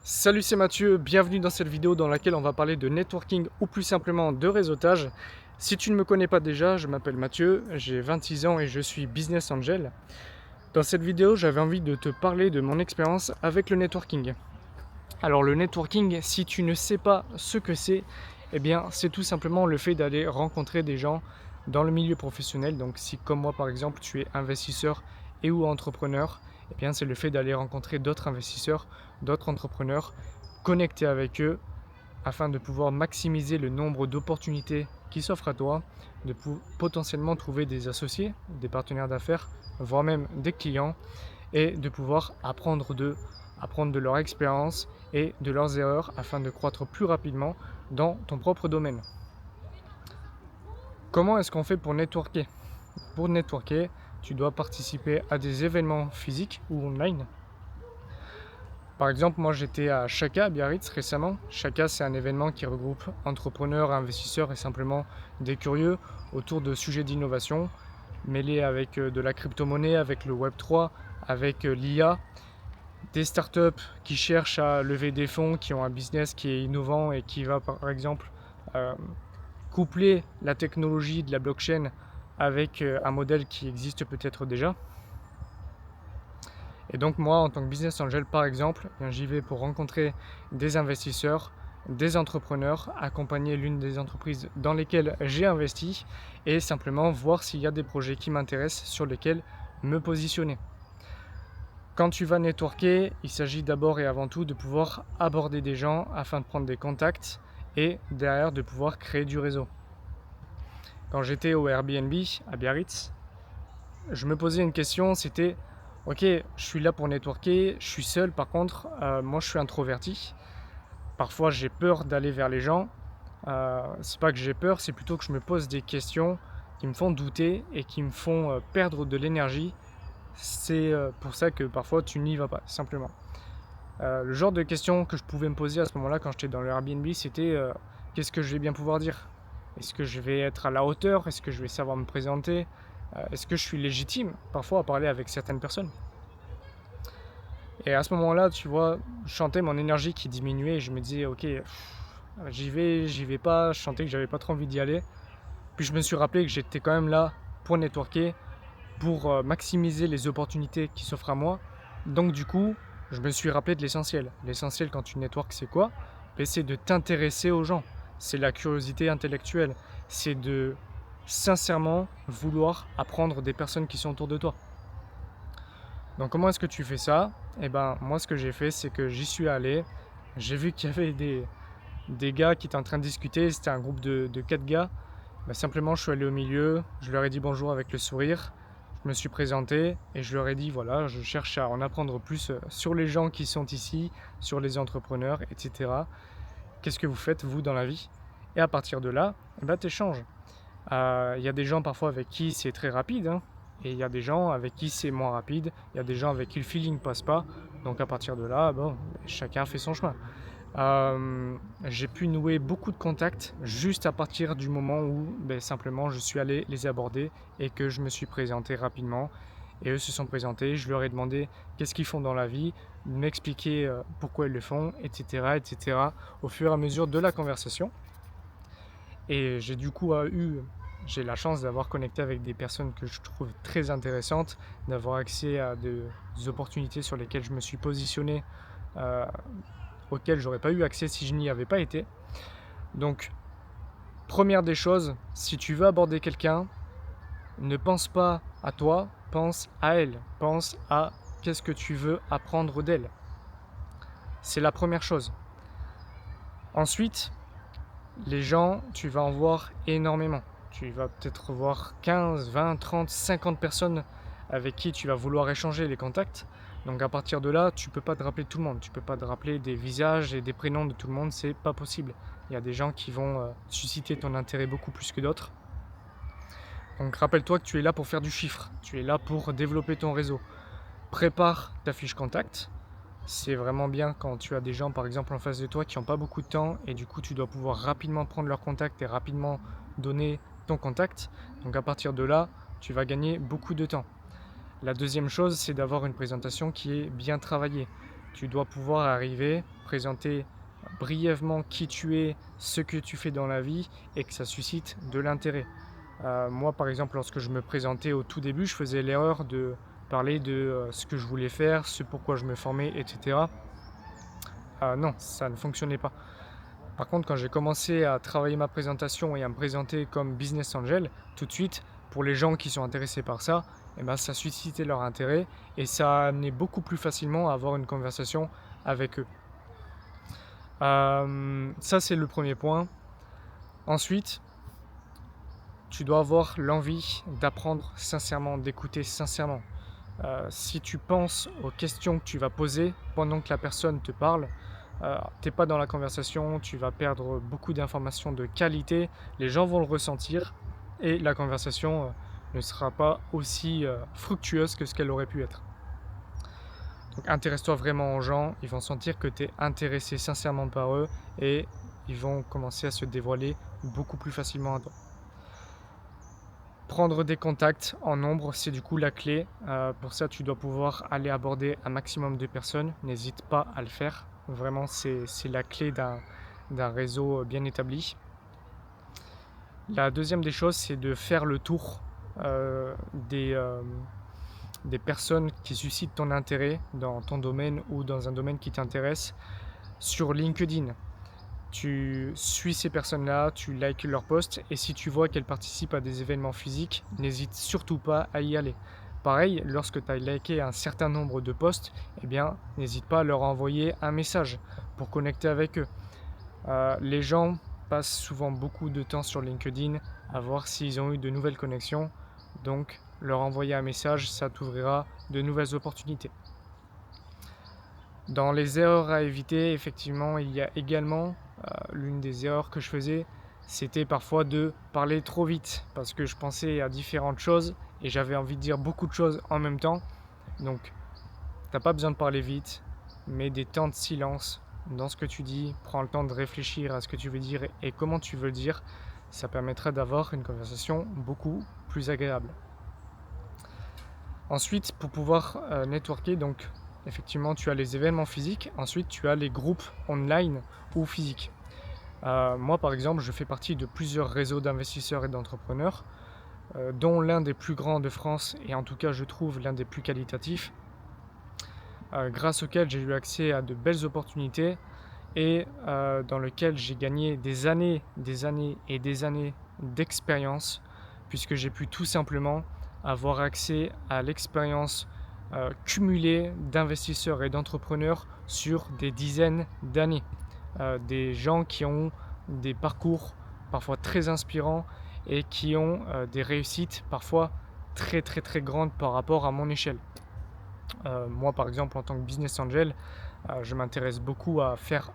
Salut, c'est Mathieu, bienvenue dans cette vidéo dans laquelle on va parler de networking ou plus simplement de réseautage. Si tu ne me connais pas déjà, je m'appelle Mathieu, j'ai 26 ans et je suis business angel. Dans cette vidéo, j'avais envie de te parler de mon expérience avec le networking. Alors le networking, si tu ne sais pas ce que c'est, eh bien c'est tout simplement le fait d'aller rencontrer des gens dans le milieu professionnel. Donc si comme moi par exemple tu es investisseur et ou entrepreneur, eh bien c'est le fait d'aller rencontrer d'autres investisseurs, d'autres entrepreneurs, connecter avec eux afin de pouvoir maximiser le nombre d'opportunités qui s'offrent à toi, de potentiellement trouver des associés, des partenaires d'affaires, voire même des clients et de pouvoir apprendre de leur expérience et de leurs erreurs afin de croître plus rapidement dans ton propre domaine. Comment est-ce qu'on fait pour networker? Pour networker, tu dois participer à des événements physiques ou online. Par exemple, moi j'étais à Chaka à Biarritz récemment. Chaka, c'est un événement qui regroupe entrepreneurs, investisseurs et simplement des curieux autour de sujets d'innovation mêlés avec de la crypto-monnaie, avec le Web3, avec l'IA. Des startups qui cherchent à lever des fonds, qui ont un business qui est innovant et qui va par exemple euh, coupler la technologie de la blockchain avec un modèle qui existe peut-être déjà. Et donc moi en tant que business angel par exemple, j'y vais pour rencontrer des investisseurs, des entrepreneurs, accompagner l'une des entreprises dans lesquelles j'ai investi et simplement voir s'il y a des projets qui m'intéressent sur lesquels me positionner. Quand tu vas networker, il s'agit d'abord et avant tout de pouvoir aborder des gens afin de prendre des contacts et derrière de pouvoir créer du réseau. Quand j'étais au Airbnb à Biarritz, je me posais une question, c'était ok, je suis là pour networker, je suis seul par contre, moi je suis introverti. Parfois j'ai peur d'aller vers les gens. C'est pas que j'ai peur, c'est plutôt que je me pose des questions qui me font douter et qui me font perdre de l'énergie. C'est pour ça que parfois tu n'y vas pas, simplement. Le genre de questions que je pouvais me poser à ce moment-là quand j'étais dans le Airbnb, c'était qu'est-ce que je vais bien pouvoir dire? Est-ce que je vais être à la hauteur? Est-ce que je vais savoir me présenter? Est-ce que je suis légitime parfois à parler avec certaines personnes? Et à ce moment-là, tu vois, je sentais mon énergie qui diminuait et je me disais, ok, j'y vais pas, je sentais que j'avais pas trop envie d'y aller. Puis je me suis rappelé que j'étais quand même là pour networker, pour maximiser les opportunités qui s'offrent à moi. Donc du coup, je me suis rappelé de l'essentiel. L'essentiel quand tu networks, c'est quoi? C'est de t'intéresser aux gens. C'est la curiosité intellectuelle. C'est de sincèrement vouloir apprendre des personnes qui sont autour de toi. Donc comment est-ce que tu fais ça? Eh ben moi ce que j'ai fait c'est que j'y suis allé. J'ai vu qu'il y avait des gars qui étaient en train de discuter. C'était un groupe de 4 gars. Simplement je suis allé au milieu. Je leur ai dit bonjour avec le sourire. Je me suis présenté et je leur ai dit voilà, je cherche à en apprendre plus sur les gens qui sont ici, sur les entrepreneurs, etc. Qu'est-ce que vous faites vous dans la vie? Et à partir de là, tu échanges. Il y a des gens parfois avec qui c'est très rapide, hein, et il y a des gens avec qui c'est moins rapide. Il y a des gens avec qui le feeling passe pas. Donc à partir de là, bon, chacun fait son chemin. J'ai pu nouer beaucoup de contacts juste à partir du moment où simplement je suis allé les aborder et que je me suis présenté rapidement. Et eux se sont présentés, je leur ai demandé qu'est-ce qu'ils font dans la vie, m'expliquer pourquoi ils le font, etc., etc., au fur et à mesure de la conversation. Et j'ai du coup j'ai la chance d'avoir connecté avec des personnes que je trouve très intéressantes, d'avoir accès à des opportunités sur lesquelles je me suis positionné, euh, auxquelles j'aurais pas eu accès si je n'y avais pas été. Donc, première des choses, si tu veux aborder quelqu'un, ne pense pas à toi, pense à elle, pense à qu'est-ce que tu veux apprendre d'elle. C'est la première chose. Ensuite, les gens, tu vas en voir énormément. Tu vas peut-être voir 15, 20, 30, 50 personnes avec qui tu vas vouloir échanger les contacts. Donc à partir de là, tu peux pas te rappeler tout le monde. Tu peux pas te rappeler des visages et des prénoms de tout le monde, c'est pas possible. Il y a des gens qui vont susciter ton intérêt beaucoup plus que d'autres. Donc rappelle-toi que tu es là pour faire du chiffre. Tu es là pour développer ton réseau. Prépare ta fiche contact. C'est vraiment bien quand tu as des gens par exemple en face de toi qui n'ont pas beaucoup de temps et du coup tu dois pouvoir rapidement prendre leur contact et rapidement donner ton contact. Donc à partir de là, tu vas gagner beaucoup de temps. La deuxième chose, c'est d'avoir une présentation qui est bien travaillée. Tu dois pouvoir arriver, présenter brièvement qui tu es, ce que tu fais dans la vie et que ça suscite de l'intérêt. Moi, par exemple, lorsque je me présentais au tout début, je faisais l'erreur de parler de ce que je voulais faire, ce pourquoi je me formais, etc. Non, ça ne fonctionnait pas. Par contre, quand j'ai commencé à travailler ma présentation et à me présenter comme business angel, tout de suite, pour les gens qui sont intéressés par ça, ça suscitait leur intérêt et ça a amené beaucoup plus facilement à avoir une conversation avec eux. Ça, c'est le premier point. Ensuite, tu dois avoir l'envie d'apprendre sincèrement, d'écouter sincèrement. Si tu penses aux questions que tu vas poser pendant que la personne te parle, t'es pas dans la conversation, tu vas perdre beaucoup d'informations de qualité, les gens vont le ressentir et la conversation ne sera pas aussi fructueuse que ce qu'elle aurait pu être. Donc intéresse-toi vraiment aux gens, ils vont sentir que tu es intéressé sincèrement par eux et ils vont commencer à se dévoiler beaucoup plus facilement à toi. Prendre des contacts en nombre, c'est du coup la clé. Pour ça, tu dois pouvoir aller aborder un maximum de personnes. N'hésite pas à le faire. Vraiment, c'est la clé d'un réseau bien établi. La deuxième des choses, c'est de faire le tour des personnes qui suscitent ton intérêt dans ton domaine ou dans un domaine qui t'intéresse sur LinkedIn. Tu suis ces personnes-là, tu likes leurs posts et si tu vois qu'elles participent à des événements physiques, n'hésite surtout pas à y aller. Pareil, lorsque tu as liké un certain nombre de posts, n'hésite pas à leur envoyer un message pour connecter avec eux. Les gens passent souvent beaucoup de temps sur LinkedIn à voir s'ils ont eu de nouvelles connexions, donc leur envoyer un message, ça t'ouvrira de nouvelles opportunités. Dans les erreurs à éviter, effectivement, il y a également l'une des erreurs que je faisais, c'était parfois de parler trop vite parce que je pensais à différentes choses et j'avais envie de dire beaucoup de choses en même temps. Donc, t'as pas besoin de parler vite, mets des temps de silence dans ce que tu dis, prends le temps de réfléchir à ce que tu veux dire et comment tu veux le dire. Ça permettra d'avoir une conversation beaucoup plus agréable. Ensuite, pour pouvoir networker, donc effectivement, tu as les événements physiques. Ensuite, tu as les groupes online ou physiques. Moi, par exemple, je fais partie de plusieurs réseaux d'investisseurs et d'entrepreneurs, dont l'un des plus grands de France et en tout cas, je trouve l'un des plus qualitatifs, grâce auquel j'ai eu accès à de belles opportunités et dans lequel j'ai gagné des années et des années d'expérience, puisque j'ai pu tout simplement avoir accès à l'expérience cumulée d'investisseurs et d'entrepreneurs sur des dizaines d'années. Des gens qui ont des parcours parfois très inspirants et qui ont des réussites parfois très très très grandes par rapport à mon échelle. Moi par exemple en tant que business angel, je m'intéresse beaucoup à faire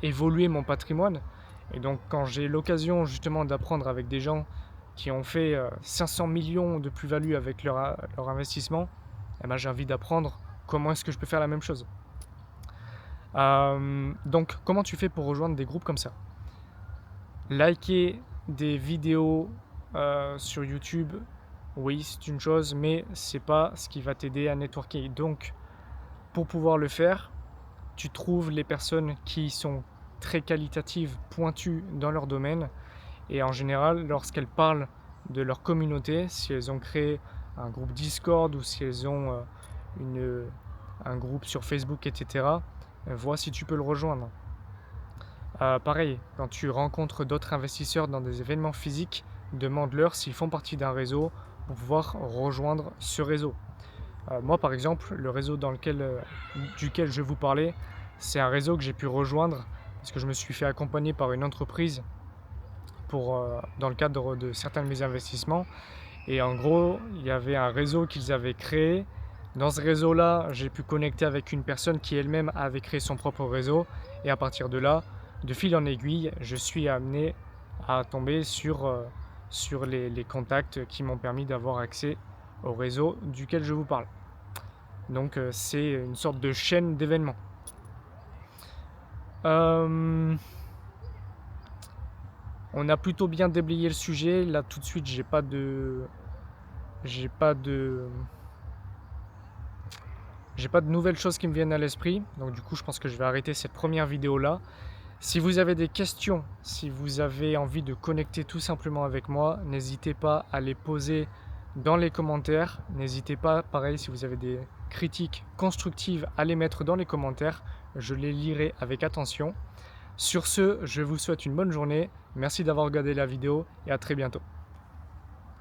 évoluer mon patrimoine et donc quand j'ai l'occasion justement d'apprendre avec des gens qui ont fait 500 millions de plus-value avec leur investissement, j'ai envie d'apprendre comment est-ce que je peux faire la même chose. Donc comment tu fais pour rejoindre des groupes comme ça? Liker des vidéos sur YouTube, oui c'est une chose, mais c'est pas ce qui va t'aider à networker. Donc pour pouvoir le faire, tu trouves les personnes qui sont très qualitatives, pointues dans leur domaine et en général lorsqu'elles parlent de leur communauté, si elles ont créé un groupe Discord ou si elles ont un groupe sur Facebook, etc., vois si tu peux le rejoindre. Pareil, quand tu rencontres d'autres investisseurs dans des événements physiques, demande-leur s'ils font partie d'un réseau pour pouvoir rejoindre ce réseau. Moi par exemple, le réseau duquel je vous parlais, c'est un réseau que j'ai pu rejoindre parce que je me suis fait accompagner par une entreprise dans le cadre de certains de mes investissements. Et en gros, il y avait un réseau qu'ils avaient créé. Dans ce réseau-là, j'ai pu connecter avec une personne qui elle-même avait créé son propre réseau. Et à partir de là, de fil en aiguille, je suis amené à tomber sur les contacts qui m'ont permis d'avoir accès au réseau duquel je vous parle. Donc c'est une sorte de chaîne d'événements. On a plutôt bien déblayé le sujet. Là tout de suite, j'ai pas de J'ai pas de nouvelles choses qui me viennent à l'esprit, donc du coup je pense que je vais arrêter cette première vidéo là. Si vous avez des questions, si vous avez envie de connecter tout simplement avec moi, n'hésitez pas à les poser dans les commentaires. N'hésitez pas, pareil, si vous avez des critiques constructives, à les mettre dans les commentaires. Je les lirai avec attention. Sur ce, je vous souhaite une bonne journée. Merci d'avoir regardé la vidéo et à très bientôt.